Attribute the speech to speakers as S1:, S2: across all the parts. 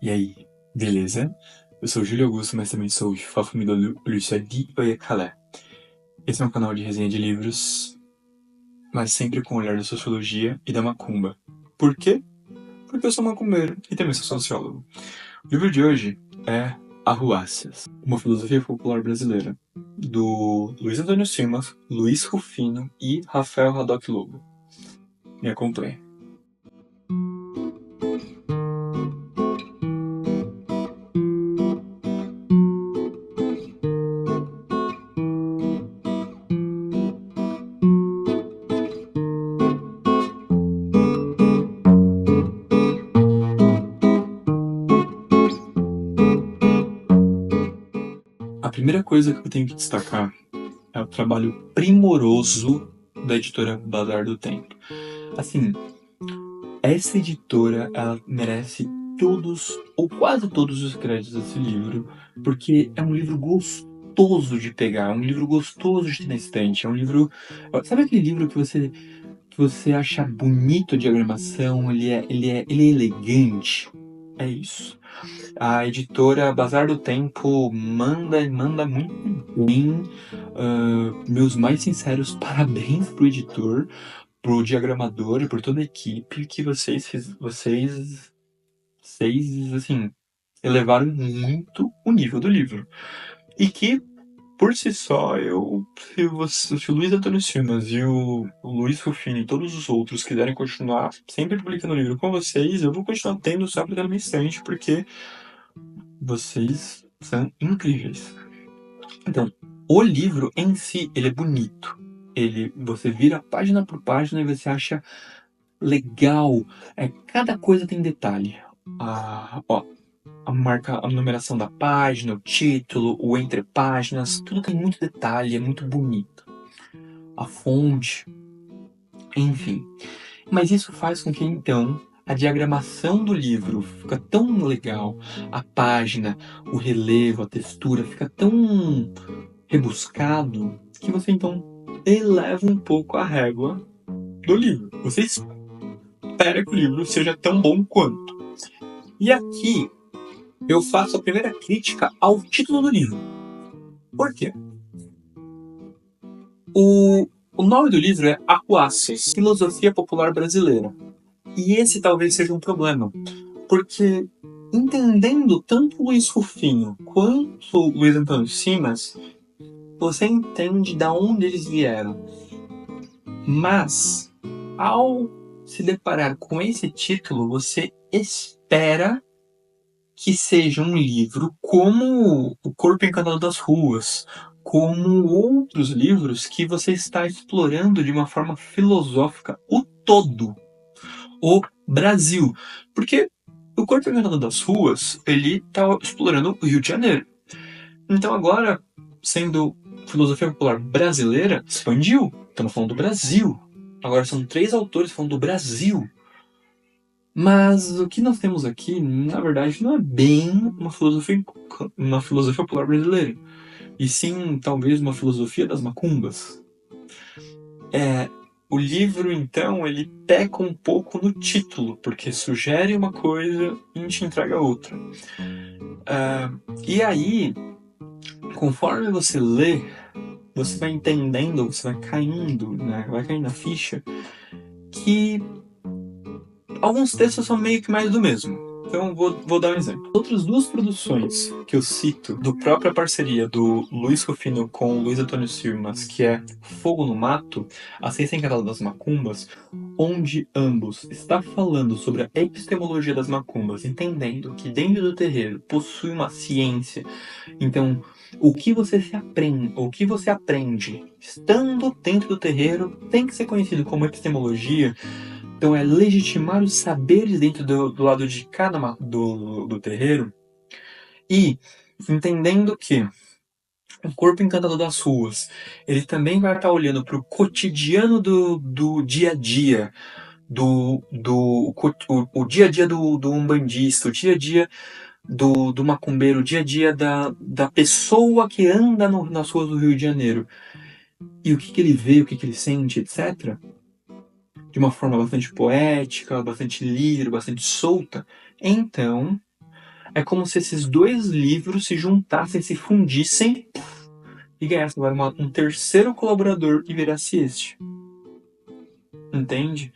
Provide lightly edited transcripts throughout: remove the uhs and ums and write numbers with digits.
S1: E aí, beleza? Eu sou o Júlio Augusto, mas também sou o família Lucia de Oiakalé. Esse é um canal de resenha de livros, mas sempre com o olhar da sociologia e da macumba. Por quê? Porque eu sou macumbeiro e também sou sociólogo. O livro de hoje é Arruácias, uma filosofia popular brasileira, do Luiz Antônio Simas, Luiz Rufino e Rafael Haddock Lobo. Me acompanhe. A primeira coisa que eu tenho que destacar é o trabalho primoroso da editora Bazar do Tempo. Assim, essa editora, ela merece todos, ou quase todos os créditos desse livro, porque é um livro gostoso de pegar, é um livro gostoso de ter na estante, é um livro... Sabe aquele livro que você acha bonito a diagramação, ele é elegante? É isso. A editora Bazar do Tempo manda muito bem. Meus mais sinceros parabéns pro editor, pro diagramador e por toda a equipe que vocês assim, elevaram muito o nível do livro. E que, por si só, se o Luiz Antônio Simas e o Luiz Rufino e todos os outros quiserem continuar sempre publicando livro com vocês, eu vou continuar tendo só aplicando minha estante, porque vocês são incríveis. Então, o livro em si, ele é bonito. Você vira página por página e você acha legal. Cada coisa tem detalhe. A numeração da página, o título, o entre páginas, tudo tem muito detalhe, é muito bonito. A fonte, enfim. Mas isso faz com que, então, a diagramação do livro fica tão legal, a página, o relevo, a textura fica tão rebuscado, que você, então, eleva um pouco a régua do livro. Você espera que o livro seja tão bom quanto. E aqui eu faço a primeira crítica ao título do livro. Por quê? O nome do livro é Arruácias, Filosofia Popular Brasileira. E esse talvez seja um problema, porque entendendo tanto o Luiz Rufino quanto o Luiz Antônio Simas, você entende de onde eles vieram. Mas, ao se deparar com esse título, você espera que seja um livro como O Corpo Encantado das Ruas, como outros livros que você está explorando de uma forma filosófica o todo, o Brasil. Porque O Corpo Encantado das Ruas, ele está explorando o Rio de Janeiro. Então agora, sendo filosofia popular brasileira, expandiu. Estamos falando do Brasil. Agora são 3 autores falando do Brasil. Mas o que nós temos aqui, na verdade, não é bem uma filosofia popular brasileira, e sim, talvez, uma filosofia das macumbas. O livro, então, ele peca um pouco no título, porque sugere uma coisa e te entrega outra. E aí, conforme você lê, você vai entendendo, você vai caindo, né? Vai caindo na ficha, que alguns textos são meio que mais do mesmo. Então, vou dar um exemplo. Outras 2 produções que eu cito, do própria parceria do Luiz Rufino com o Luiz Antônio Simas, que é Fogo no Mato, A Ciência Encantada das Macumbas, onde ambos está falando sobre a epistemologia das macumbas, entendendo que dentro do terreiro possui uma ciência. Então, o que você aprende estando dentro do terreiro tem que ser conhecido como epistemologia. Então é legitimar os saberes dentro do lado de cada do terreiro, e entendendo que o Corpo Encantado das Ruas, ele também vai estar olhando para o cotidiano do dia a dia, o dia a dia do umbandista, o dia a dia do macumbeiro, o dia a dia da pessoa que anda nas ruas do Rio de Janeiro. E o que ele vê, o que ele sente, etc., de uma forma bastante poética, bastante livre, bastante solta. Então, é como se esses dois livros se juntassem, se fundissem e ganhassem um terceiro colaborador e virasse este. Entende?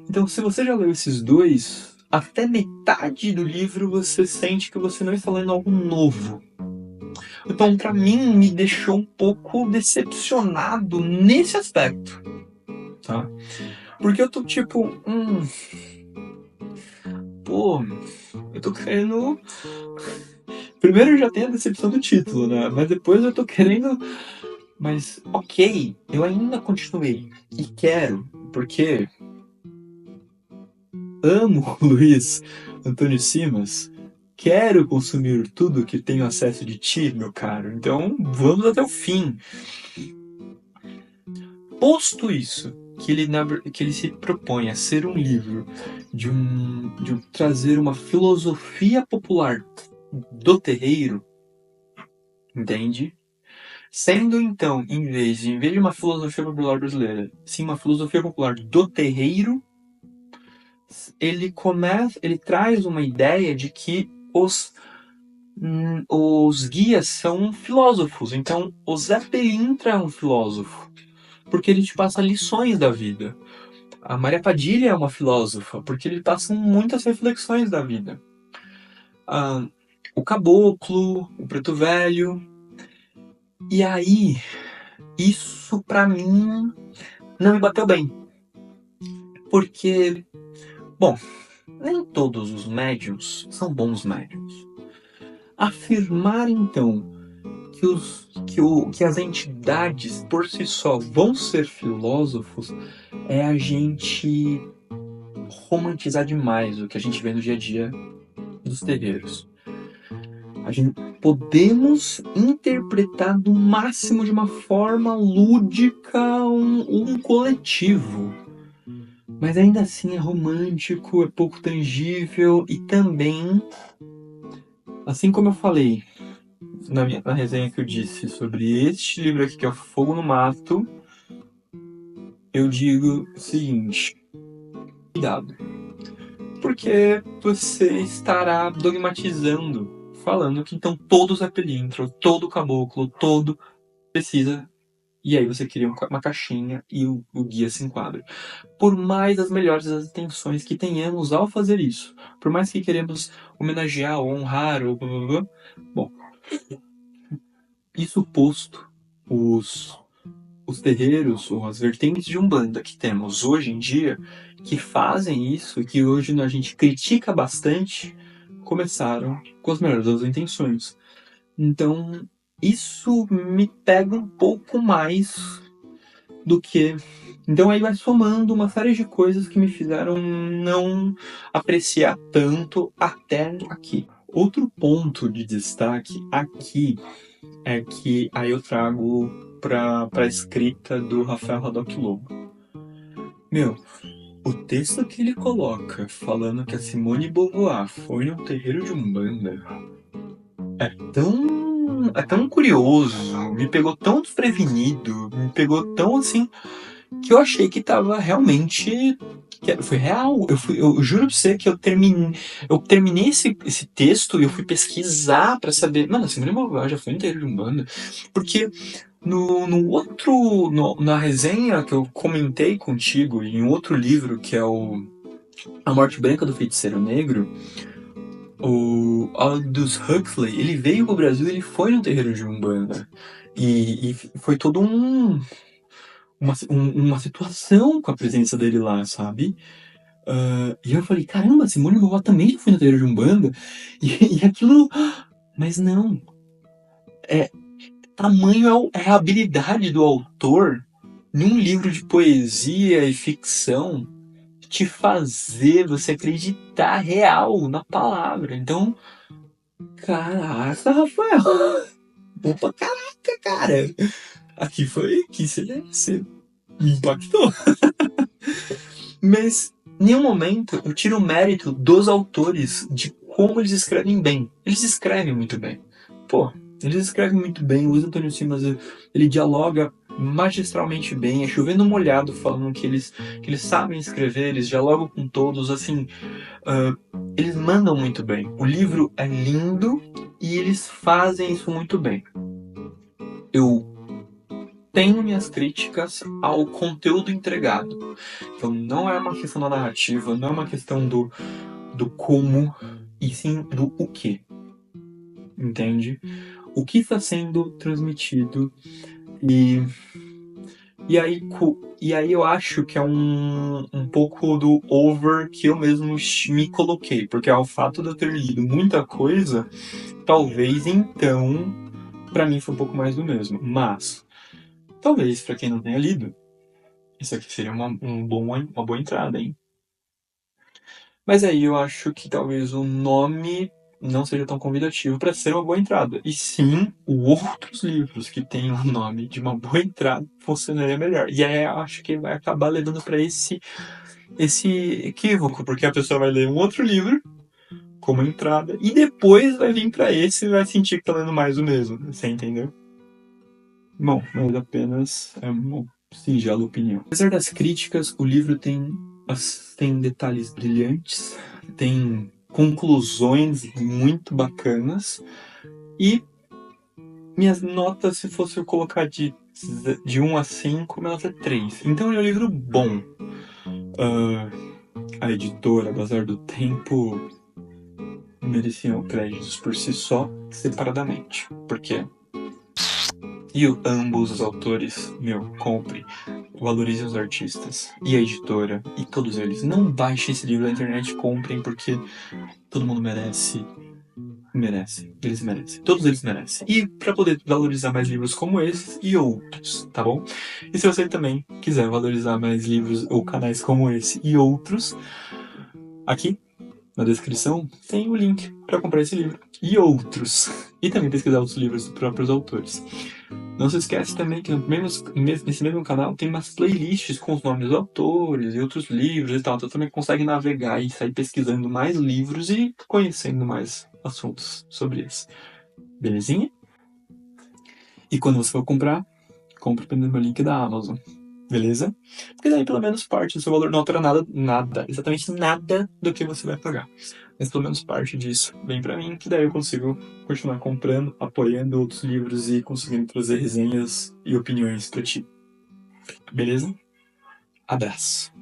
S1: Então, se você já leu esses dois, até metade do livro você sente que você não está lendo algo novo. Então, pra mim, me deixou um pouco decepcionado nesse aspecto, tá? Porque eu tô tipo, pô, eu tô querendo... Primeiro eu já tenho a decepção do título, né? Mas depois eu tô querendo... Mas, ok, eu ainda continuei. E quero, porque amo o Luiz Antônio Simas. Quero consumir tudo que tenho acesso de ti, meu caro. Então, vamos até o fim. Posto isso, que ele se propõe a ser um livro de trazer uma filosofia popular do terreiro, entende? Sendo então, em vez de uma filosofia popular brasileira, sim uma filosofia popular do terreiro, ele traz uma ideia de que os guias são filósofos. Então, o Zé Pelintra é um filósofo, porque ele te passa lições da vida. A Maria Padilha é uma filósofa, porque ele passa muitas reflexões da vida. O Caboclo, o Preto Velho. E aí, isso pra mim não me bateu bem. Porque, bom, nem todos os médiuns são bons médiuns. Afirmar então que as entidades por si só vão ser filósofos é a gente romantizar demais o que a gente vê no dia a dia dos terreiros. Podemos interpretar no máximo de uma forma lúdica um coletivo, mas ainda assim é romântico, é pouco tangível e também, assim como eu falei na resenha que eu disse sobre este livro aqui, que é o Fogo no Mato, eu digo o seguinte: cuidado, porque você estará dogmatizando, falando que então todo Zé Pelintra, todo caboclo, todo precisa, e aí você cria uma caixinha e o guia se enquadra. Por mais as melhores das intenções que tenhamos ao fazer isso, por mais que queremos homenagear ou honrar ou blá blá blá, bom, isso posto, os terreiros ou as vertentes de Umbanda que temos hoje em dia, que fazem isso, que hoje a gente critica bastante, começaram com as melhores das intenções. Então, isso me pega um pouco mais do que... Então aí vai somando uma série de coisas que me fizeram não apreciar tanto até aqui. Outro ponto de destaque aqui é que aí eu trago para a escrita do Rafael Haddock Lobo. Meu, o texto que ele coloca falando que a Simone de Beauvoir foi num terreiro de Umbanda é tão curioso, me pegou tão desprevenido, me pegou tão assim, que eu achei que tava realmente... Foi real. Eu juro pra você que eu terminei esse texto e eu fui pesquisar pra saber. Mano, a Simone de Beauvoir já foi no terreiro de Umbanda. Porque na resenha que eu comentei contigo, em outro livro, que é A Morte Branca do Feiticeiro Negro, o Aldous Huxley, ele veio pro Brasil e ele foi no terreiro de Umbanda. E foi todo uma situação com a presença dele lá, sabe? E eu falei, caramba, Simone de Beauvoir também já foi no terreiro de Umbanda? E aquilo... Mas não. Tamanho é a habilidade do autor, num livro de poesia e ficção, te fazer você acreditar real na palavra. Então, caraca, Rafael. Opa, caraca, cara. Aqui você me impactou. Mas, em nenhum momento, eu tiro o mérito dos autores de como eles escrevem bem. Eles escrevem muito bem. Pô, Eles escrevem muito bem, o Antônio Simas, ele dialoga magistralmente bem, é chovendo molhado falando que eles sabem escrever, eles dialogam com todos, assim, eles mandam muito bem. O livro é lindo e eles fazem isso muito bem. Eu tenho minhas críticas ao conteúdo entregado. Então não é uma questão da narrativa, não é uma questão do como, e sim do o que. Entende? O que está sendo transmitido e aí eu acho que é um pouco do over que eu mesmo me coloquei, porque ao fato de eu ter lido muita coisa, talvez então pra mim foi um pouco mais do mesmo. Mas talvez pra quem não tenha lido, isso aqui seria uma boa entrada, hein? Mas aí eu acho que talvez o nome não seja tão convidativo para ser uma boa entrada. E sim, outros livros que têm o nome de uma boa entrada funcionaria melhor. E aí eu acho que vai acabar levando para esse equívoco, porque a pessoa vai ler um outro livro como entrada e depois vai vir para esse e vai sentir que tá lendo mais o mesmo. Você entendeu? Bom, mas apenas é uma singela opinião. Apesar das críticas, o livro tem detalhes brilhantes, tem conclusões muito bacanas e minhas notas, se fosse eu colocar de 1 a 5, minha nota é 3. Então é um livro bom. A editora, Bazar do Tempo, mereciam créditos por si só, separadamente. Porque ambos os autores, compre, valorize os artistas e a editora e todos eles. Não baixem esse livro da internet, comprem, porque todo mundo merece. Eles merecem. Todos eles merecem. E para poder valorizar mais livros como esses e outros, tá bom? E se você também quiser valorizar mais livros ou canais como esse e outros, aqui na descrição tem o link para comprar esse livro e outros. E também pesquisar os livros dos próprios autores. Não se esquece também que nesse mesmo canal tem umas playlists com os nomes dos autores e outros livros e tal. Então também consegue navegar e sair pesquisando mais livros e conhecendo mais assuntos sobre eles. Belezinha? E quando você for comprar, compre pelo meu link da Amazon. Beleza? Porque daí pelo menos parte do seu valor não altera nada, exatamente nada do que você vai pagar. Mas pelo menos parte disso vem pra mim, que daí eu consigo continuar comprando, apoiando outros livros e conseguindo trazer resenhas e opiniões pra ti. Beleza? Abraço.